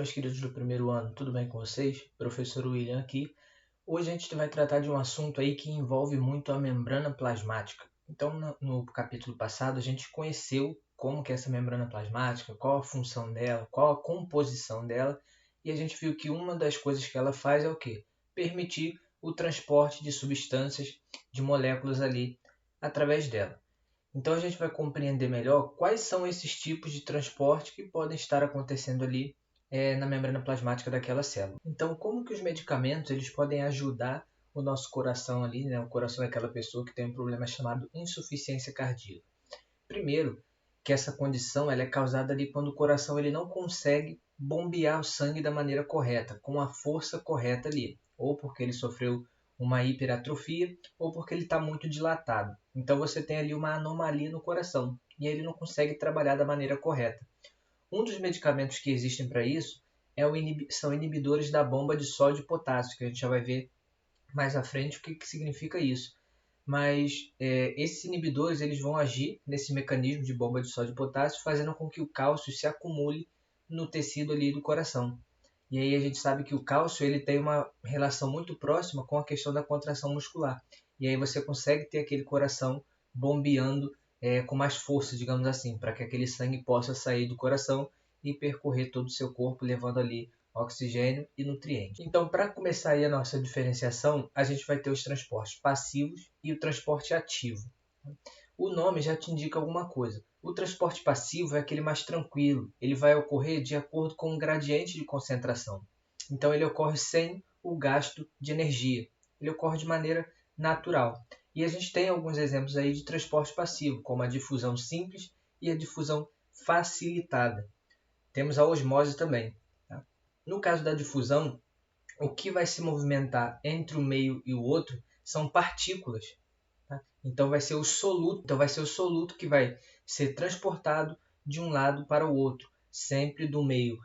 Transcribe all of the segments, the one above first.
meus queridos do primeiro ano, tudo bem com vocês? Professor William aqui. Hoje a gente vai tratar de um assunto aí que envolve muito a membrana plasmática. Então, no capítulo passado, a gente conheceu como que é essa membrana plasmática, qual a função dela, qual a composição dela, e a gente viu que uma das coisas que ela faz é o quê? Permitir o transporte de substâncias, de moléculas ali, através dela. Então a gente vai compreender melhor quais são esses tipos de transporte que podem estar acontecendo ali na membrana plasmática daquela célula. Então, como que os medicamentos eles podem ajudar o nosso coração ali, né, o coração daquela pessoa que tem um problema chamado insuficiência cardíaca? Primeiro, que essa condição ela é causada ali quando o coração ele não consegue bombear o sangue da maneira correta, com a força correta ali, ou porque ele sofreu uma hiperatrofia, ou porque ele está muito dilatado. Então você tem ali uma anomalia no coração, e ele não consegue trabalhar da maneira correta. Um dos medicamentos que existem para isso são inibidores da bomba de sódio e potássio, que a gente já vai ver mais à frente o que significa isso. Mas esses inibidores eles vão agir nesse mecanismo de bomba de sódio e potássio, fazendo com que o cálcio se acumule no tecido ali do coração. E aí a gente sabe que o cálcio ele tem uma relação muito próxima com a questão da contração muscular. E aí você consegue ter aquele coração bombeando com mais força, digamos assim, para que aquele sangue possa sair do coração e percorrer todo o seu corpo, levando ali oxigênio e nutrientes. Então, para começar aí a nossa diferenciação, a gente vai ter os transportes passivos e o transporte ativo. O nome já te indica alguma coisa. O transporte passivo é aquele mais tranquilo. Ele vai ocorrer de acordo com o gradiente de concentração. Então, ele ocorre sem o gasto de energia. Ele ocorre de maneira natural. E a gente tem alguns exemplos aí de transporte passivo, como a difusão simples e a difusão facilitada. Temos a osmose também. Tá? No caso da difusão, o que vai se movimentar entre o meio e o outro são partículas. Tá? Então vai ser o soluto que vai ser transportado de um lado para o outro, sempre do meio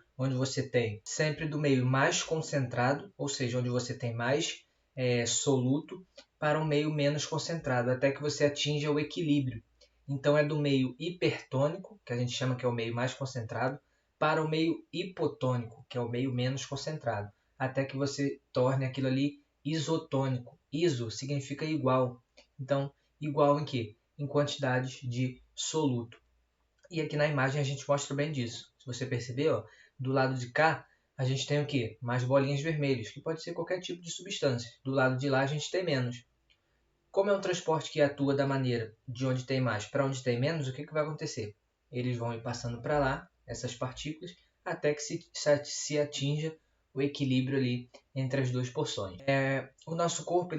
mais concentrado, ou seja, onde você tem mais soluto, para um meio menos concentrado, até que você atinja o equilíbrio. Então é do meio hipertônico, que a gente chama que é o meio mais concentrado, para o meio hipotônico, que é o meio menos concentrado, até que você torne aquilo ali isotônico. Iso significa igual. Então, igual em quê? Em quantidades de soluto. E aqui na imagem a gente mostra bem disso. Se você perceber, ó, do lado de cá a gente tem o quê? Mais bolinhas vermelhas, que pode ser qualquer tipo de substância. Do lado de lá a gente tem menos. Como é um transporte que atua da maneira de onde tem mais para onde tem menos, o que vai acontecer? Eles vão ir passando para lá, essas partículas, até que se atinja o equilíbrio ali entre as duas porções. O nosso corpo,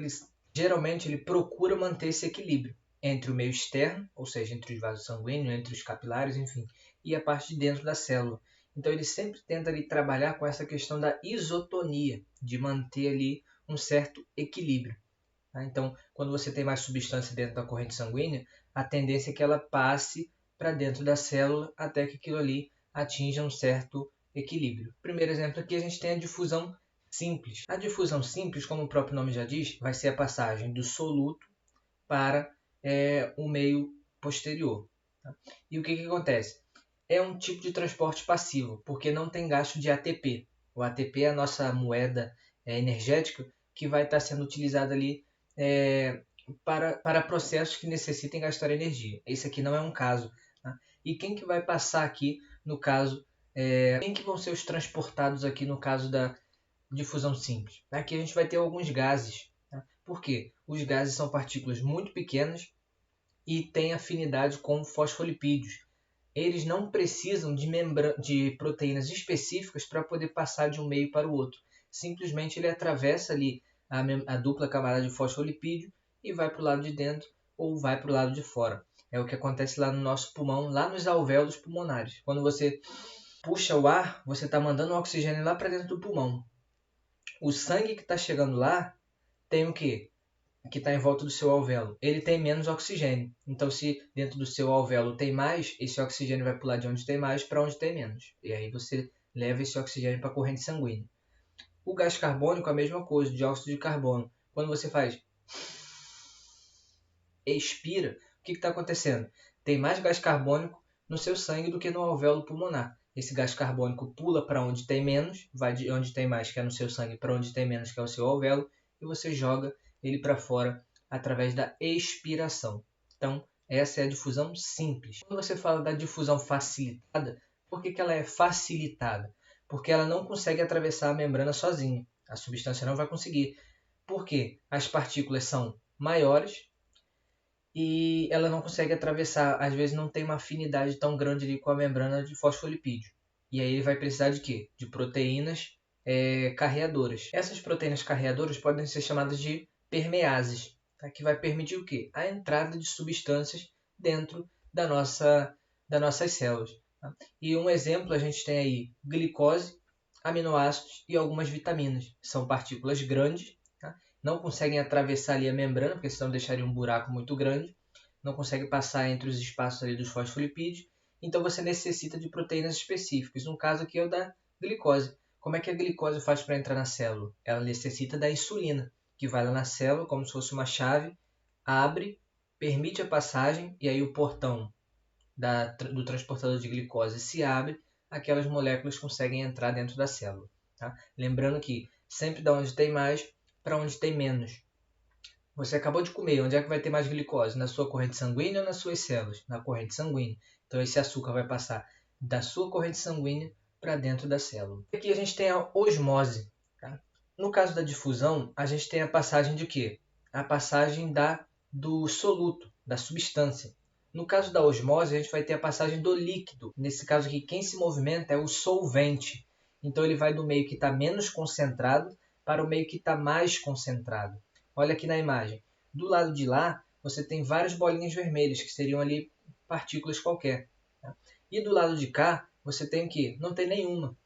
geralmente, ele procura manter esse equilíbrio entre o meio externo, ou seja, entre os vasos sanguíneos, entre os capilares, enfim, e a parte de dentro da célula. Então, ele sempre tenta ali trabalhar com essa questão da isotonia, de manter ali um certo equilíbrio. Então, quando você tem mais substância dentro da corrente sanguínea, a tendência é que ela passe para dentro da célula até que aquilo ali atinja um certo equilíbrio. Primeiro exemplo aqui a gente tem a difusão simples. A difusão simples, como o próprio nome já diz, vai ser a passagem do soluto para o meio posterior. Tá? E o que acontece? É um tipo de transporte passivo, porque não tem gasto de ATP. O ATP é a nossa moeda energética que vai estar sendo utilizada ali para processos que necessitem gastar energia. Esse aqui não é um caso. Tá? E quem que vai passar aqui no caso? Quem que vão ser os transportados aqui no caso da difusão simples? Aqui a gente vai ter alguns gases. Tá? Por quê? Os gases são partículas muito pequenas e têm afinidade com fosfolipídios. Eles não precisam de proteínas específicas para poder passar de um meio para o outro. Simplesmente ele atravessa ali a dupla camada de fosfolipídio e vai para o lado de dentro ou vai para o lado de fora. É o que acontece lá no nosso pulmão, lá nos alvéolos pulmonares. Quando você puxa o ar, você está mandando o oxigênio lá para dentro do pulmão. O sangue que está chegando lá tem o quê? Que está em volta do seu alvéolo, ele tem menos oxigênio. Então, se dentro do seu alvéolo tem mais, esse oxigênio vai pular de onde tem mais para onde tem menos. E aí você leva esse oxigênio para a corrente sanguínea. O gás carbônico é a mesma coisa, o dióxido de carbono. Quando você faz expira, o que está acontecendo? Tem mais gás carbônico no seu sangue do que no alvéolo pulmonar. esse gás carbônico pula para onde tem menos, vai de onde tem mais, que é no seu sangue, para onde tem menos, que é o seu alvéolo, e você joga ele para fora através da expiração. Então, essa é a difusão simples. Quando você fala da difusão facilitada, por que ela é facilitada? Porque ela não consegue atravessar a membrana sozinha. A substância não vai conseguir. Por quê? As partículas são maiores e ela não consegue atravessar. Às vezes não tem uma afinidade tão grande ali com a membrana de fosfolipídio. E aí ele vai precisar de quê? De proteínas carreadoras. Essas proteínas carreadoras podem ser chamadas de permeases, tá? Que vai permitir o quê? A entrada de substâncias dentro das nossas células. Tá? E um exemplo a gente tem aí glicose, aminoácidos e algumas vitaminas. São partículas grandes, tá? Não conseguem atravessar ali a membrana, porque senão deixaria um buraco muito grande. Não consegue passar entre os espaços ali dos fosfolipídios. Então você necessita de proteínas específicas. No caso aqui é o da glicose. Como é que a glicose faz para entrar na célula? Ela necessita da insulina, que vai lá na célula como se fosse uma chave, abre, permite a passagem e aí o portão do transportador de glicose se abre, aquelas moléculas conseguem entrar dentro da célula. Tá? Lembrando que sempre da onde tem mais para onde tem menos. Você acabou de comer, onde é que vai ter mais glicose? Na sua corrente sanguínea ou nas suas células? Na corrente sanguínea. Então esse açúcar vai passar da sua corrente sanguínea para dentro da célula. Aqui a gente tem a osmose. Tá? No caso da difusão, a gente tem a passagem de quê? A passagem do soluto, da substância. No caso da osmose, a gente vai ter a passagem do líquido. Nesse caso aqui, quem se movimenta é o solvente. Então ele vai do meio que está menos concentrado para o meio que está mais concentrado. Olha aqui na imagem. Do lado de lá, você tem várias bolinhas vermelhas, que seriam ali partículas qualquer. Tá? E do lado de cá, você tem o quê? Não tem nenhuma.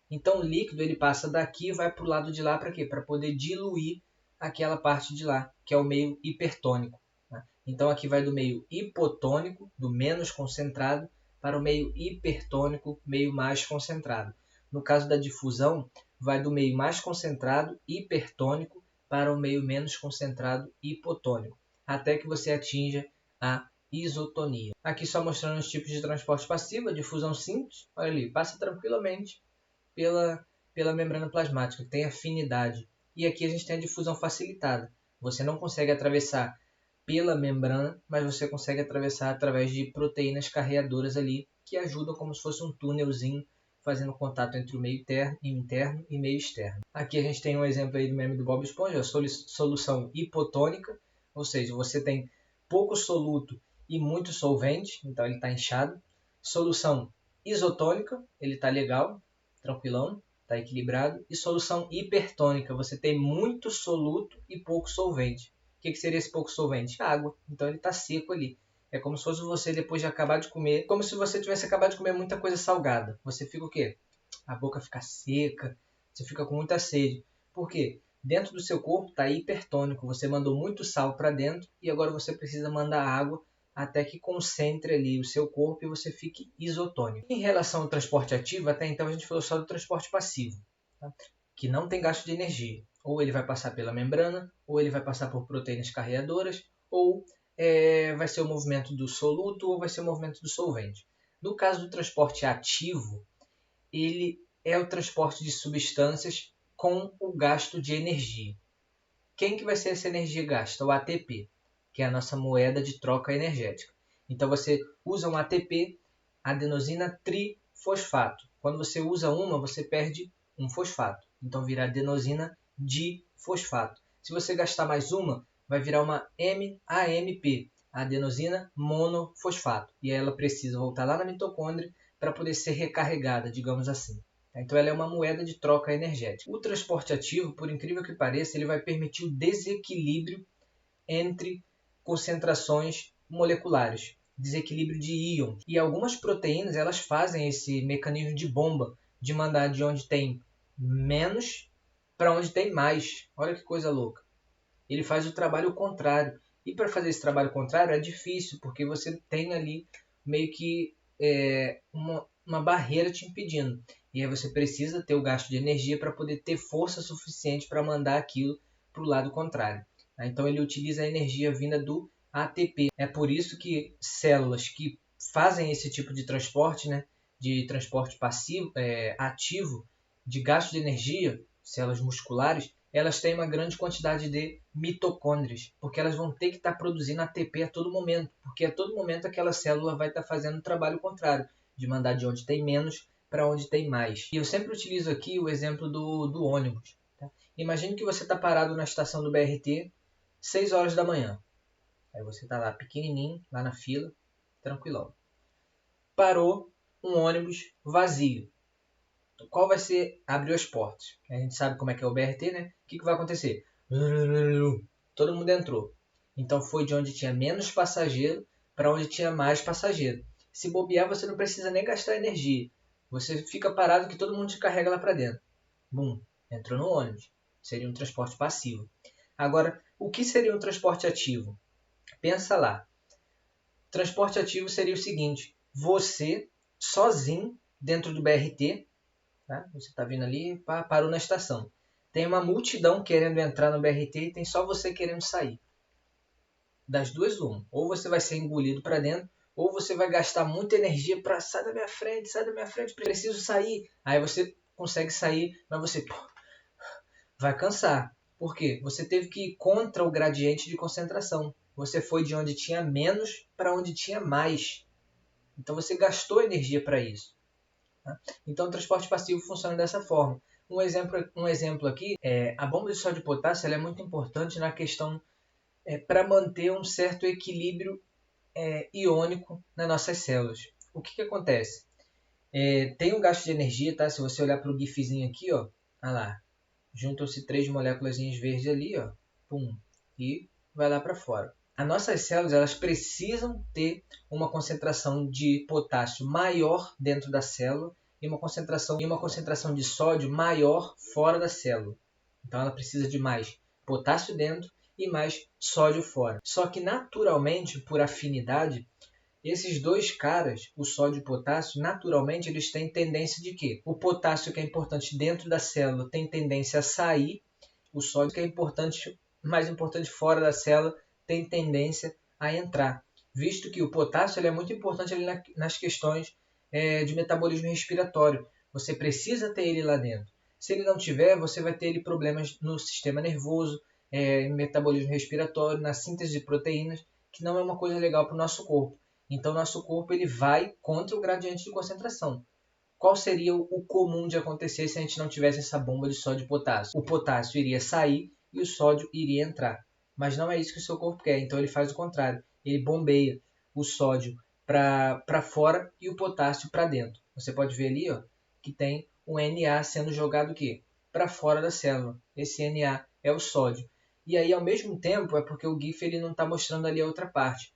Então o líquido ele passa daqui e vai para o lado de lá para quê? Para poder diluir aquela parte de lá, que é o meio hipertônico. Tá? Então aqui vai do meio hipotônico, do menos concentrado, para o meio hipertônico, meio mais concentrado. No caso da difusão, vai do meio mais concentrado, hipertônico, para o meio menos concentrado, hipotônico, até que você atinja a isotonia. Aqui só mostrando os tipos de transporte passivo, a difusão simples, olha ali, passa tranquilamente pela membrana plasmática, que tem afinidade. E aqui a gente tem a difusão facilitada. Você não consegue atravessar pela membrana, mas você consegue atravessar através de proteínas carreadoras ali, que ajudam como se fosse um túnelzinho, fazendo contato entre o meio interno e meio externo. Aqui a gente tem um exemplo aí do meme do Bob Esponja, a solução hipotônica, ou seja, você tem pouco soluto e muito solvente, então ele está inchado. Solução isotônica, ele está legal, tranquilão, está equilibrado. E solução hipertônica, você tem muito soluto e pouco solvente. O que seria esse pouco solvente? Água, então ele está seco ali. É como se fosse você depois de acabar de comer, como se você tivesse acabado de comer muita coisa salgada. Você fica o quê? A boca fica seca, você fica com muita sede. Por quê? Dentro do seu corpo está hipertônico, você mandou muito sal para dentro e agora você precisa mandar água até que concentre ali o seu corpo e você fique isotônico. Em relação ao transporte ativo, até então a gente falou só do transporte passivo, tá? Que não tem gasto de energia. Ou ele vai passar pela membrana, ou ele vai passar por proteínas carreadoras, ou vai ser o movimento do soluto ou vai ser o movimento do solvente. No caso do transporte ativo, ele é o transporte de substâncias com o gasto de energia. Quem que vai ser essa energia gasta? O ATP, que é a nossa moeda de troca energética. Então você usa um ATP, adenosina trifosfato. Quando você usa uma, você perde um fosfato. Então vira adenosina difosfato. Se você gastar mais uma, vai virar uma AMP, adenosina monofosfato. E ela precisa voltar lá na mitocôndria para poder ser recarregada, digamos assim. Então ela é uma moeda de troca energética. O transporte ativo, por incrível que pareça, ele vai permitir o desequilíbrio entre concentrações moleculares, desequilíbrio de íons. E algumas proteínas elas fazem esse mecanismo de bomba, de mandar de onde tem menos para onde tem mais. Olha que coisa louca. Ele faz o trabalho contrário. E para fazer esse trabalho contrário é difícil, porque você tem ali meio que uma barreira te impedindo. E aí você precisa ter o gasto de energia para poder ter força suficiente para mandar aquilo para o lado contrário. Então ele utiliza a energia vinda do ATP. É por isso que células que fazem esse tipo de transporte, né, de transporte passivo, ativo, de gasto de energia, células musculares, elas têm uma grande quantidade de mitocôndrias, porque elas vão ter que estar produzindo ATP a todo momento, porque a todo momento aquela célula vai estar fazendo o trabalho contrário, de mandar de onde tem menos para onde tem mais. E eu sempre utilizo aqui o exemplo do ônibus. Tá? Imagine que você está parado na estação do BRT, 6 horas da manhã. Aí você está lá pequenininho, lá na fila, tranquilão. Parou um ônibus vazio. Qual vai ser? Abriu as portas. A gente sabe como é que é o BRT, né? O que vai acontecer? Todo mundo entrou. Então foi de onde tinha menos passageiro para onde tinha mais passageiro. Se bobear, você não precisa nem gastar energia. Você fica parado que todo mundo te carrega lá para dentro. Bum, entrou no ônibus. Seria um transporte passivo. Agora, o que seria um transporte ativo? Pensa lá. Transporte ativo seria o seguinte: você sozinho dentro do BRT, tá? Você está vindo ali, parou na estação. Tem uma multidão querendo entrar no BRT e tem só você querendo sair. Das duas, uma. Ou você vai ser engolido para dentro, ou você vai gastar muita energia para sai da minha frente, preciso sair. Aí você consegue sair, mas você vai cansar. Por quê? Você teve que ir contra o gradiente de concentração. Você foi de onde tinha menos para onde tinha mais. Então você gastou energia para isso. Tá? Então o transporte passivo funciona dessa forma. Um exemplo aqui é a bomba de sódio e potássio. Ela é muito importante na questão para manter um certo equilíbrio iônico nas nossas células. O que acontece? Tem um gasto de energia, tá? Se você olhar para o gifzinho aqui, ó, olha lá, juntam-se 3 moléculas verdes ali, ó, pum, e vai lá para fora. As nossas células elas precisam ter uma concentração de potássio maior dentro da célula e uma concentração de sódio maior fora da célula. Então ela precisa de mais potássio dentro e mais sódio fora. Só que naturalmente, por afinidade, esses dois caras, o sódio e o potássio, naturalmente eles têm tendência de quê? O potássio, que é importante dentro da célula, tem tendência a sair. O sódio, que é mais importante fora da célula, tem tendência a entrar. Visto que o potássio ele é muito importante ali nas questões de metabolismo respiratório. Você precisa ter ele lá dentro. Se ele não tiver, você vai ter problemas no sistema nervoso, metabolismo respiratório, na síntese de proteínas, que não é uma coisa legal para o nosso corpo. Então, nosso corpo ele vai contra o gradiente de concentração. Qual seria o comum de acontecer se a gente não tivesse essa bomba de sódio e potássio? O potássio iria sair e o sódio iria entrar. Mas não é isso que o seu corpo quer, então ele faz o contrário. Ele bombeia o sódio para fora e o potássio para dentro. Você pode ver ali ó, que tem um Na sendo jogado para fora da célula. Esse Na é o sódio. E aí, ao mesmo tempo, é porque o GIF ele não está mostrando ali a outra parte.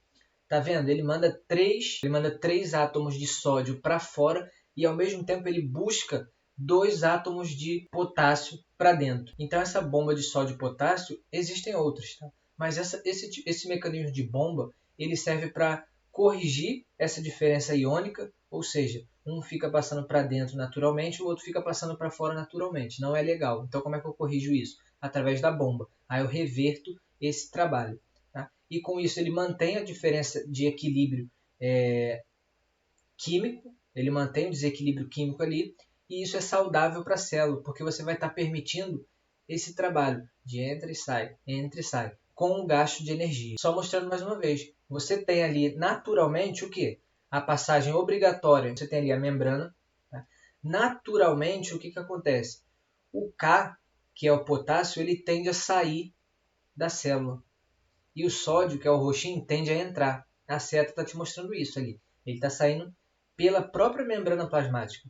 Tá vendo? Ele manda três átomos de sódio para fora e ao mesmo tempo ele busca 2 átomos de potássio para dentro. Então essa bomba de sódio e potássio existem outras, tá? Mas esse mecanismo de bomba ele serve para corrigir essa diferença iônica, ou seja, um fica passando para dentro naturalmente, o outro fica passando para fora naturalmente. Não é legal. Então como é que eu corrijo isso? Através da bomba. Aí eu reverto esse trabalho. Tá? E com isso ele mantém a diferença de equilíbrio químico, ele mantém o desequilíbrio químico ali, e isso é saudável para a célula, porque você vai estar permitindo esse trabalho de entra e sai, com um gasto de energia. Só mostrando mais uma vez, você tem ali naturalmente o que? A passagem obrigatória, você tem ali a membrana. Tá? Naturalmente, o que acontece? O K, que é o potássio, ele tende a sair da célula. E o sódio, que é o roxinho, tende a entrar. A seta está te mostrando isso ali. Ele está saindo pela própria membrana plasmática.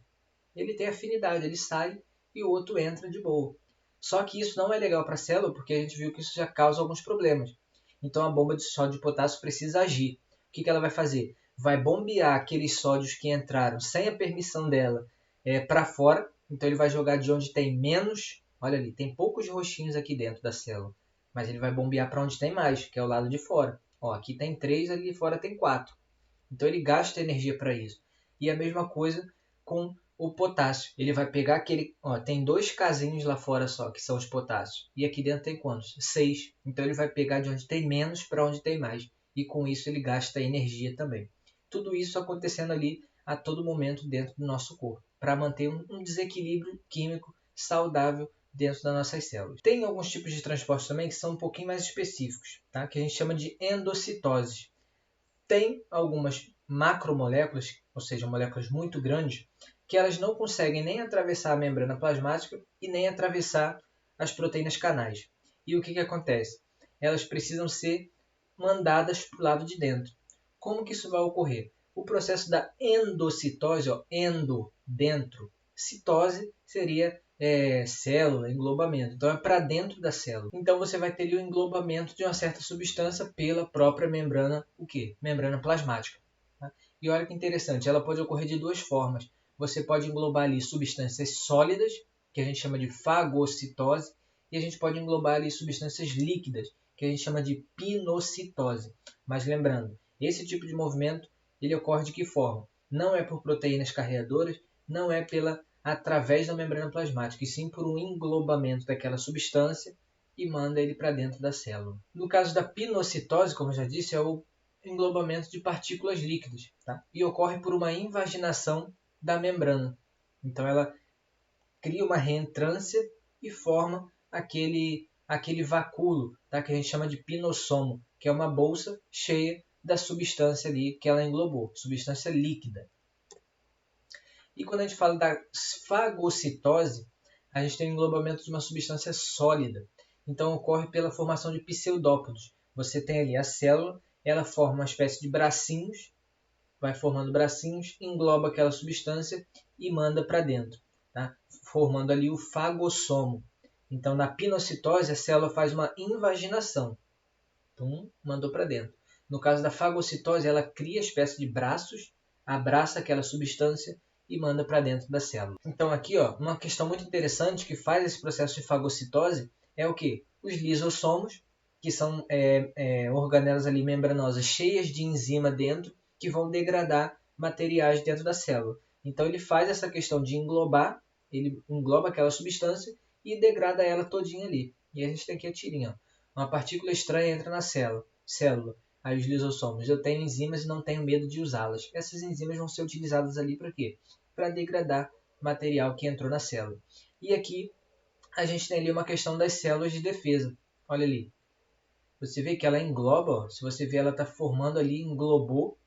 Ele tem afinidade, ele sai e o outro entra de boa. Só que isso não é legal para a célula, porque a gente viu que isso já causa alguns problemas. Então a bomba de sódio e potássio precisa agir. O que ela vai fazer? Vai bombear aqueles sódios que entraram sem a permissão dela para fora. Então ele vai jogar de onde tem menos. Olha ali, tem poucos roxinhos aqui dentro da célula. Mas ele vai bombear para onde tem mais, que é o lado de fora. Ó, aqui tem 3, ali fora tem 4. Então ele gasta energia para isso. E a mesma coisa com o potássio. Ele vai pegar aquele... Ó, tem 2 casinhos lá fora só, que são os potássios. E aqui dentro tem quantos? 6. Então ele vai pegar de onde tem menos para onde tem mais. E com isso ele gasta energia também. Tudo isso acontecendo ali a todo momento dentro do nosso corpo, para manter um desequilíbrio químico saudável dentro das nossas células. Tem alguns tipos de transporte também que são um pouquinho mais específicos, tá? Que a gente chama de endocitose. Tem algumas macromoléculas, ou seja, moléculas muito grandes, que elas não conseguem nem atravessar a membrana plasmática e nem atravessar as proteínas canais. E o que acontece? Elas precisam ser mandadas para o lado de dentro. Como que isso vai ocorrer? O processo da endocitose, endo, dentro, citose seria célula, englobamento. Então é para dentro da célula. Então você vai ter ali o englobamento de uma certa substância pela própria membrana, o quê? Membrana plasmática. Tá? E olha que interessante, ela pode ocorrer de duas formas. Você pode englobar ali substâncias sólidas, que a gente chama de fagocitose, e a gente pode englobar ali substâncias líquidas, que a gente chama de pinocitose. Mas lembrando, esse tipo de movimento ele ocorre de que forma? Não é por proteínas carreadoras, não é através da membrana plasmática, e sim por um englobamento daquela substância e manda ele para dentro da célula. No caso da pinocitose, como eu já disse, é o englobamento de partículas líquidas, tá? E ocorre por uma invaginação da membrana. Então ela cria uma reentrância e forma aquele vacúolo, tá? Que a gente chama de pinossomo, que é uma bolsa cheia da substância ali que ela englobou, substância líquida. E quando a gente fala da fagocitose, a gente tem o englobamento de uma substância sólida. Então ocorre pela formação de pseudópodos. Você tem ali a célula, ela forma uma espécie de bracinhos, vai formando bracinhos, engloba aquela substância e manda para dentro, tá? Formando ali o fagossomo. Então na pinocitose a célula faz uma invaginação, mandou para dentro. No caso da fagocitose, ela cria a espécie de braços, abraça aquela substância e manda para dentro da célula. Então aqui, uma questão muito interessante que faz esse processo de fagocitose é o que? Os lisossomos, que são organelas ali membranosas cheias de enzima dentro, que vão degradar materiais dentro da célula. Então ele faz essa questão de englobar, ele engloba aquela substância e degrada ela todinha ali. E a gente tem aqui a tirinha, uma partícula estranha entra na célula. Aí os lisossomos, eu tenho enzimas e não tenho medo de usá-las. Essas enzimas vão ser utilizadas ali para quê? Para degradar material que entrou na célula. E aqui a gente tem ali uma questão das células de defesa. Olha ali. Você vê que ela engloba, se você vê ela está formando ali, englobou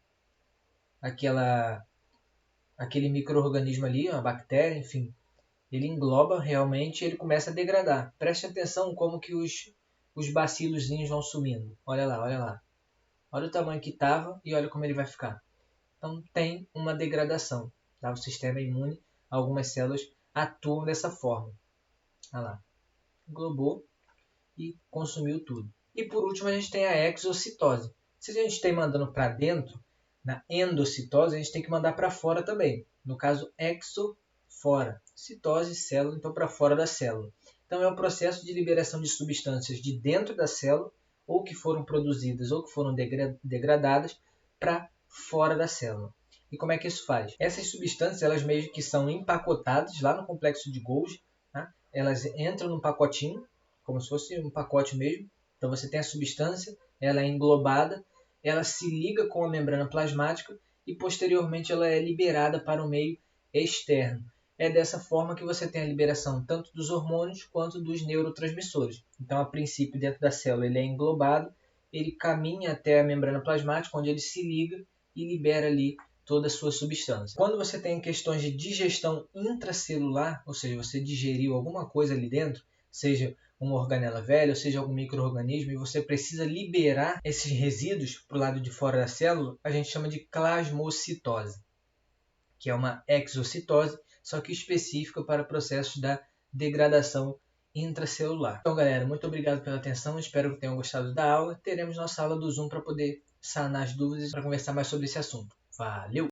aquele micro-organismo ali, uma bactéria, enfim. Ele engloba realmente e ele começa a degradar. Preste atenção como que os bacilozinhos vão sumindo. Olha lá, olha lá. Olha o tamanho que estava e olha como ele vai ficar. Então tem uma degradação. Tá? O sistema imune, algumas células atuam dessa forma. Olha lá. Englobou e consumiu tudo. E por último a gente tem a exocitose. Se a gente tem mandando para dentro, na endocitose, a gente tem que mandar para fora também. No caso, exo, fora. Citose, célula, então para fora da célula. Então é um processo de liberação de substâncias de dentro da célula, ou que foram produzidas ou que foram degradadas, para fora da célula. E como é que isso faz? Essas substâncias, elas meio que são empacotadas lá no complexo de Golgi. Tá? Elas entram num pacotinho, como se fosse um pacote mesmo. Então você tem a substância, ela é englobada, ela se liga com a membrana plasmática e posteriormente ela é liberada para o meio externo. É dessa forma que você tem a liberação tanto dos hormônios quanto dos neurotransmissores. Então, a princípio, dentro da célula ele é englobado, ele caminha até a membrana plasmática, onde ele se liga e libera ali toda a sua substância. Quando você tem questões de digestão intracelular, ou seja, você digeriu alguma coisa ali dentro, seja uma organela velha, ou seja, algum micro-organismo, e você precisa liberar esses resíduos para o lado de fora da célula, a gente chama de plasmocitose, que é uma exocitose, só que específica para processos da degradação intracelular. Então, galera, muito obrigado pela atenção, espero que tenham gostado da aula. Teremos nossa aula do Zoom para poder sanar as dúvidas e para conversar mais sobre esse assunto. Valeu!